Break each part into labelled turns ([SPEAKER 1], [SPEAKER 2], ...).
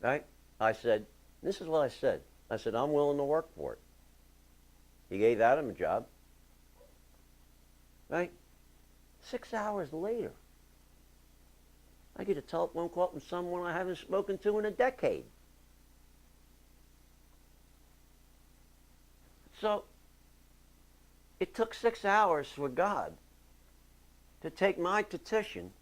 [SPEAKER 1] right? I said, this is what I said. I said, I'm willing to work for it. He gave Adam a job. Right? 6 hours later, I get a telephone call from someone I haven't spoken to in a decade. So, it took 6 hours for God to take my petition,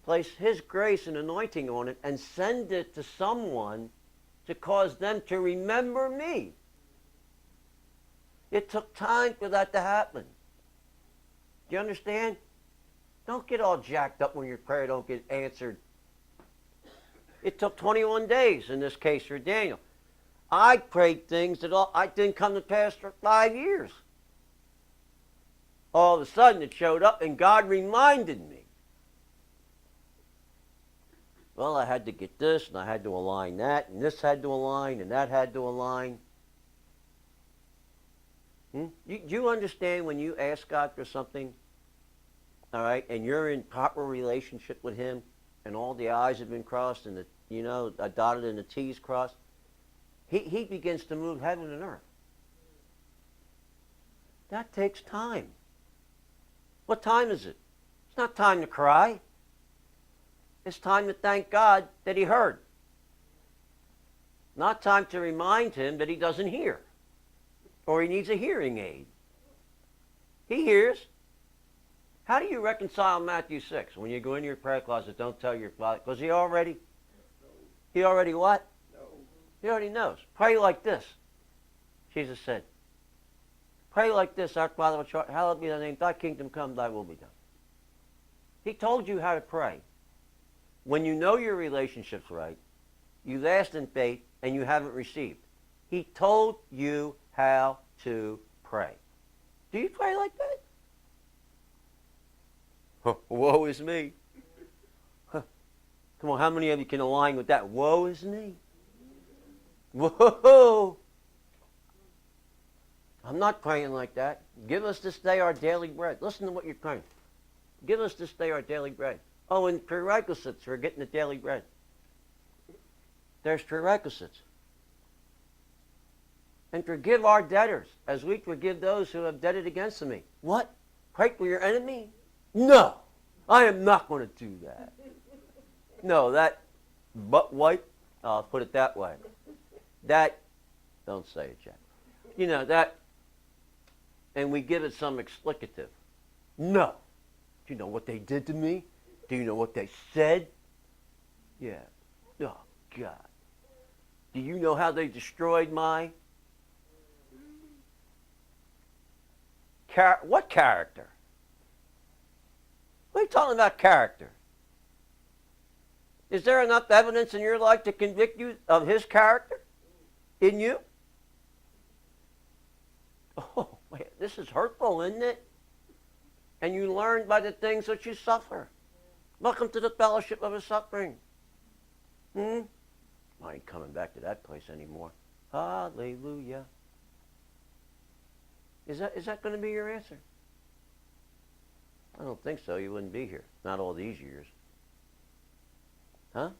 [SPEAKER 1] place His grace and anointing on it, and send it to someone to cause them to remember me. It took time for that to happen. Do you understand? Don't get all jacked up when your prayer don't get answered. It took 21 days in this case for Daniel. I prayed things that I didn't come to pass for 5 years. All of a sudden it showed up and God reminded me. Well, I had to get this and I had to align that and this had to align and that had to align. Do you understand when you ask God for something, all right, and you're in proper relationship with Him and all the I's have been crossed and the dotted and the T's crossed, He begins to move heaven and earth. That takes time. What time is it? It's not time to cry. It's time to thank God that He heard. Not time to remind Him that He doesn't hear or He needs a hearing aid. He hears. How do you reconcile Matthew 6? When you go into your prayer closet, don't tell your father, because He already what? He already knows. Pray like this. Jesus said, pray like this, our Father which art, hallowed be thy name, thy kingdom come, thy will be done. He told you how to pray. When you know your relationship's right, you've asked in faith and you haven't received. He told you how to pray. Do you pray like that? Woe is me. Come on, how many of you can align with that? Woe is me. Whoa! I'm not praying like that. Give us this day our daily bread. Listen to what you're praying. Give us this day our daily bread. Oh, and prerequisites for getting the daily bread. There's prerequisites. And forgive our debtors, as we forgive those who have debted against me. What? Pray for your enemy? No, I am not going to do that. No, that butt wipe, I'll put it that way. That, don't say it, Jack. That, and we give it some explicative. No. Do you know what they did to me? Do you know what they said? Yeah. Oh, God. Do you know how they destroyed my... What character? What are you talking about character? Is there enough evidence in your life to convict you of His character in you? Oh, man, this is hurtful, isn't it? And you learn by the things that you suffer. Welcome to the fellowship of His suffering. I ain't coming back to that place anymore. Hallelujah. Is that going to be your answer? I don't think so. You wouldn't be here. Not all these years. Huh?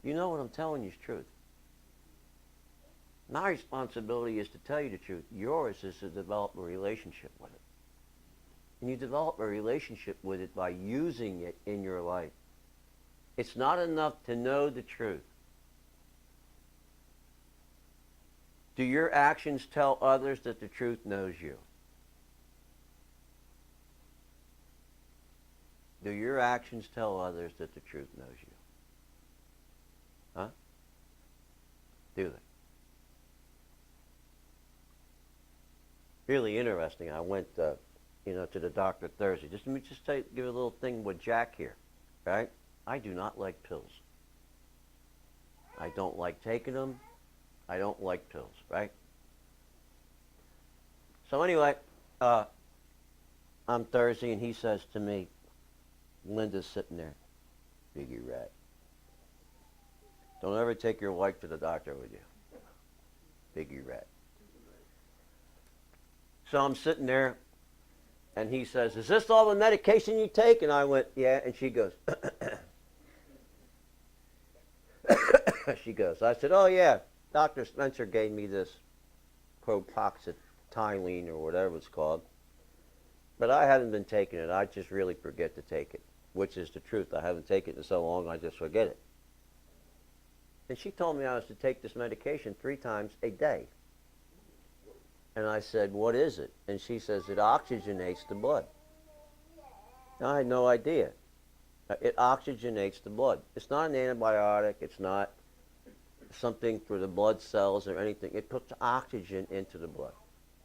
[SPEAKER 1] You know what I'm telling you is truth. My responsibility is to tell you the truth. Yours is to develop a relationship with it. And you develop a relationship with it by using it in your life. It's not enough to know the truth. Do your actions tell others that the truth knows you? Do your actions tell others that the truth knows you? Huh? Do they? Really interesting. I went, to the doctor Thursday. Let me give a little thing with Jack here, right? I do not like pills. I don't like taking them. I don't like pills, right? So anyway, I'm Thursday, and he says to me, Linda's sitting there, Biggie rat. Don't ever take your wife to the doctor with you. Biggie rat. So I'm sitting there, and he says, is this all the medication you take? And I went, yeah. And she goes, She goes, I said, oh, yeah, Dr. Spencer gave me this propoxetine or whatever it's called. But I haven't been taking it. I just really forget to take it, which is the truth. I haven't taken it in so long, I just forget it. And she told me I was to take this medication 3 times a day. And I said, what is it? And she says, it oxygenates the blood. I had no idea. It oxygenates the blood. It's not an antibiotic. It's not something for the blood cells or anything. It puts oxygen into the blood.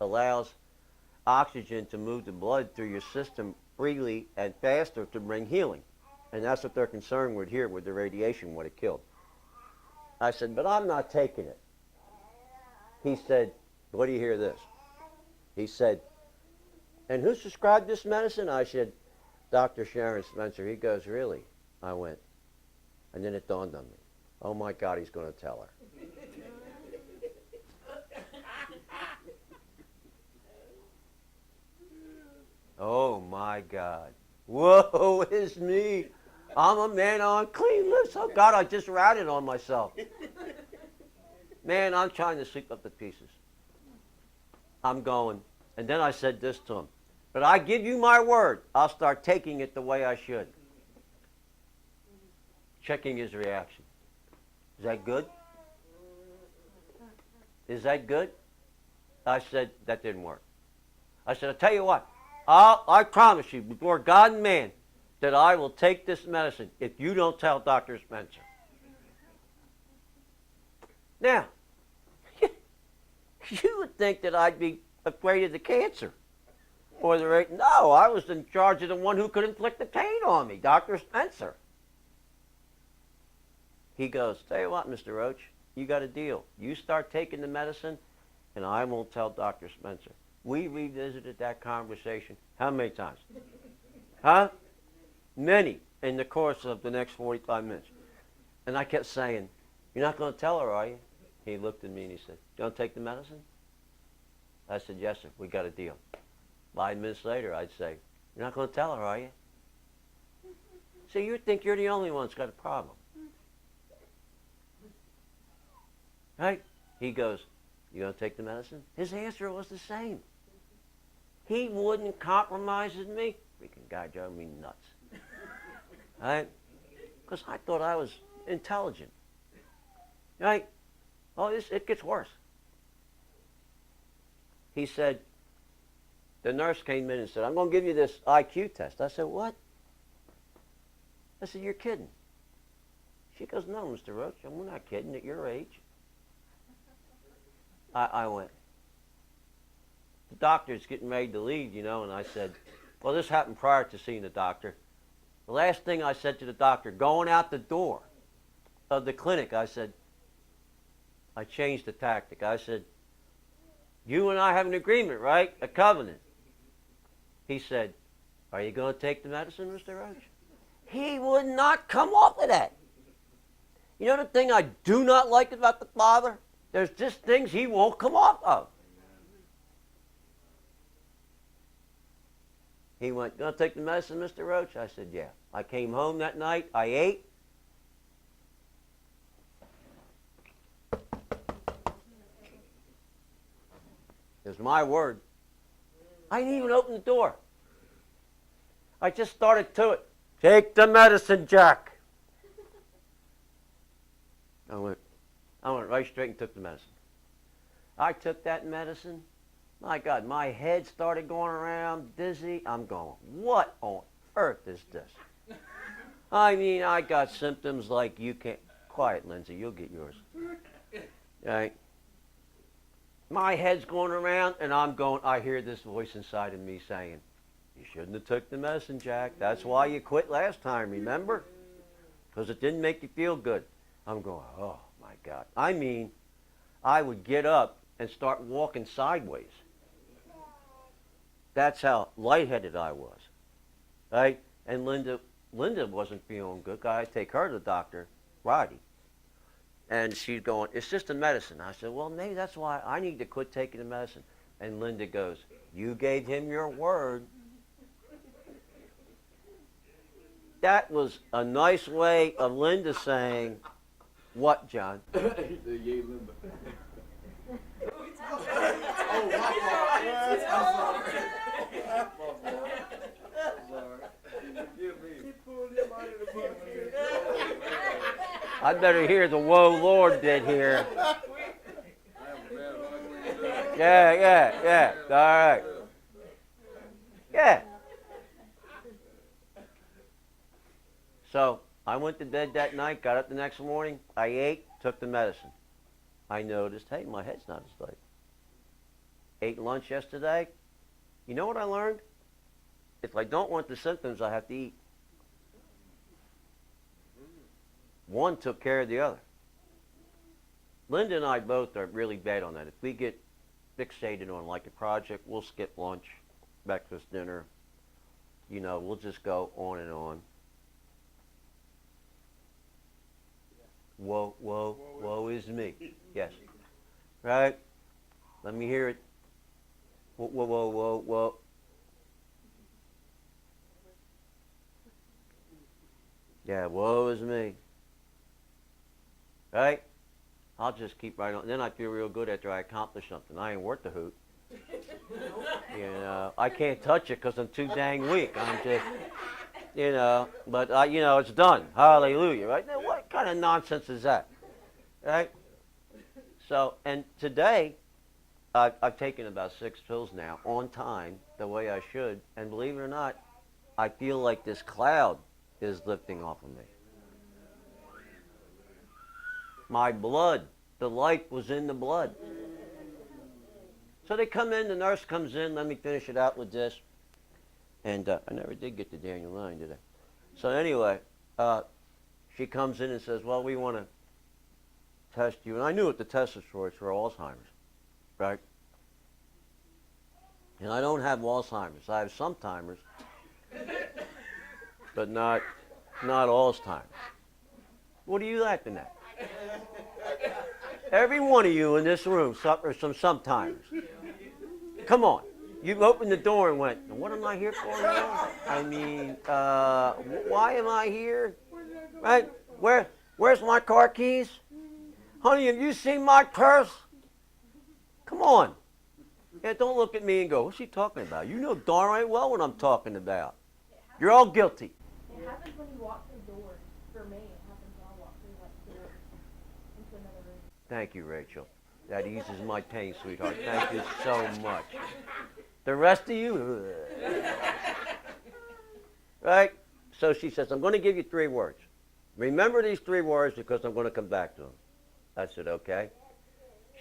[SPEAKER 1] Allows oxygen to move the blood through your system freely and faster to bring healing. And that's what they're concerned with here with the radiation, what it killed. I said, but I'm not taking it. He said, what do you hear this? He said, and who prescribed this medicine? I said, Dr. Sharon Spencer. He goes, really? I went. And then it dawned on me. Oh, my God, he's going to tell her. Oh, my God. Woe is me. I'm a man on clean lips. Oh, God, I just ratted on myself. Man, I'm trying to sleep up the pieces. I'm going. And then I said this to him. But I give you my word, I'll start taking it the way I should. Checking his reaction. Is that good? Is that good? I said, that didn't work. I said, I'll tell you what. I promise you before God and man that I will take this medicine if you don't tell Dr. Spencer. Now, you would think that I'd be afraid of the cancer. Or the rate. No, I was in charge of the one who could inflict the pain on me, Dr. Spencer. He goes, tell you what, Mr. Roach, you got a deal. You start taking the medicine, and I won't tell Dr. Spencer. We revisited that conversation how many times? Huh? Many in the course of the next 45 minutes. And I kept saying, you're not going to tell her, are you? He looked at me and he said, you don't take the medicine? I said, yes, sir, we got a deal. 5 minutes later, I'd say, you're not going to tell her, are you? So you think you're the only one that's got a problem. Right? He goes, you going to take the medicine? His answer was the same. He wouldn't compromise with me. Freaking guy drove me nuts. Right? Because I thought I was intelligent. Right? Oh, it gets worse. He said, the nurse came in and said, I'm going to give you this IQ test. I said, what? I said, you're kidding. She goes, no, Mr. Roach, I'm not kidding at your age. I went. The doctor's getting ready to leave, and I said, well, this happened prior to seeing the doctor. The last thing I said to the doctor, going out the door of the clinic, I said, I changed the tactic. I said, you and I have an agreement, right? A covenant. He said, are you going to take the medicine, Mr. Roach? He would not come off of that. You know the thing I do not like about the Father? There's just things he won't come off of. He went, going to take the medicine, Mr. Roach? I said, yeah. I came home that night. I ate. It was my word. I didn't even open the door. I just started to it. Take the medicine, Jack. I went right straight and took the medicine. I took that medicine. My God, my head started going around, dizzy. I'm going, what on earth is this? I mean, I got symptoms like you can't. Quiet, Lindsay, you'll get yours. Right? My head's going around, and I hear this voice inside of me saying, you shouldn't have took the medicine, Jack. That's why you quit last time, remember? Because it didn't make you feel good. I'm going, oh, my God. I mean, I would get up and start walking sideways. That's how lightheaded I was. Right? And Linda wasn't feeling good. I had to take her to the doctor, Roddy. And she's going, it's just a medicine. I said, well, maybe that's why I need to quit taking the medicine. And Linda goes, you gave him your word. That was a nice way of Linda saying, What, John?
[SPEAKER 2] He said, yay, Linda.
[SPEAKER 1] I better hear the whoa Lord did here. Yeah. All right. Yeah. So I went to bed that night, got up the next morning, I ate, took the medicine. I noticed, hey, my head's not as light. Ate lunch yesterday. You know what I learned? If I don't want the symptoms, I have to eat. One took care of the other. Linda and I both are really bad on that. If we get fixated on like a project, we'll skip lunch, breakfast, dinner. You know, we'll just go on and on. Woe is me. Yes. Right? Let me hear it. Whoa. Yeah, woe is me. Right? I'll just keep right on. Then I feel real good after I accomplish something. I ain't worth the hoot. You know, I can't touch it because I'm too dang weak. I'm just, you know, but, you know, it's done. Hallelujah, right? Now, what kind of nonsense is that? Right? So, and today, I've taken about 6 pills now on time, the way I should. And believe it or not, I feel like this cloud is lifting off of me. My blood, the life was in the blood. So they come in, the nurse comes in, let me finish it out with this. And I never did get to Daniel 9, did I? So anyway, she comes in and says, well, we want to test you. And I knew what the test was for. It's for Alzheimer's, right? And I don't have Alzheimer's. I have sometimes, but not Alzheimer's. What are you laughing at? Every one of you in this room suffers from sometimes. Come on. You opened the door and went, what am I here for now? I mean, why am I here? Right? Where's my car keys? Honey, have you seen my purse? Come on. Yeah, don't look at me and go, what's she talking about? You know darn right well what I'm talking about. You're all guilty.
[SPEAKER 3] It happens when you walk through doors. For me, it happens when I walk through like doors into another room.
[SPEAKER 1] Thank you, Rachel. That eases my pain, sweetheart. Thank you so much. The rest of you, right? So she says, I'm going to give you 3 words. Remember these 3 words because I'm going to come back to them. I said, okay.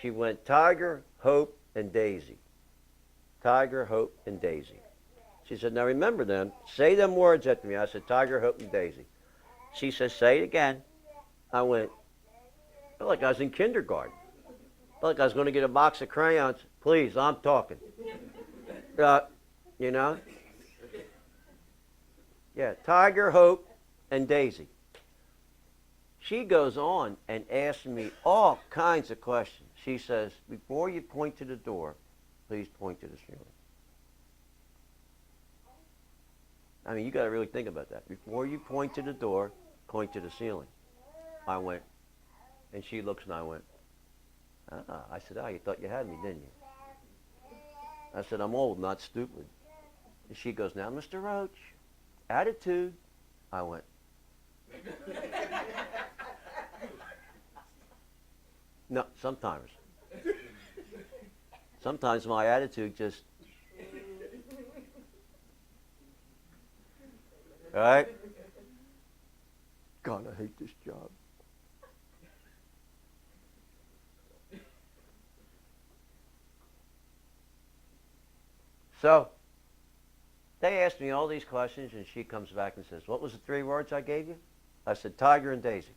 [SPEAKER 1] She went Tiger, Hope, and Daisy. Tiger, Hope, and Daisy. She said, now remember them. Say them words after me. I said, Tiger, Hope, and Daisy. She says, say it again. I went, I felt like I was in kindergarten. I felt like I was going to get a box of crayons. Please, I'm talking. You know? Yeah, Tiger, Hope, and Daisy. She goes on and asks me all kinds of questions. She says, before you point to the door, please point to the ceiling. I mean, you got to really think about that. Before you point to the door, point to the ceiling. I went, and she looks and I went, I said, you thought you had me, didn't you? I said, I'm old, not stupid. And she goes, now, Mr. Roach, attitude. I went. No, sometimes. Sometimes my attitude just, all right? God, I hate this job. So, they asked me all these questions, and she comes back and says, what was the 3 words I gave you? I said, Tiger and Daisy.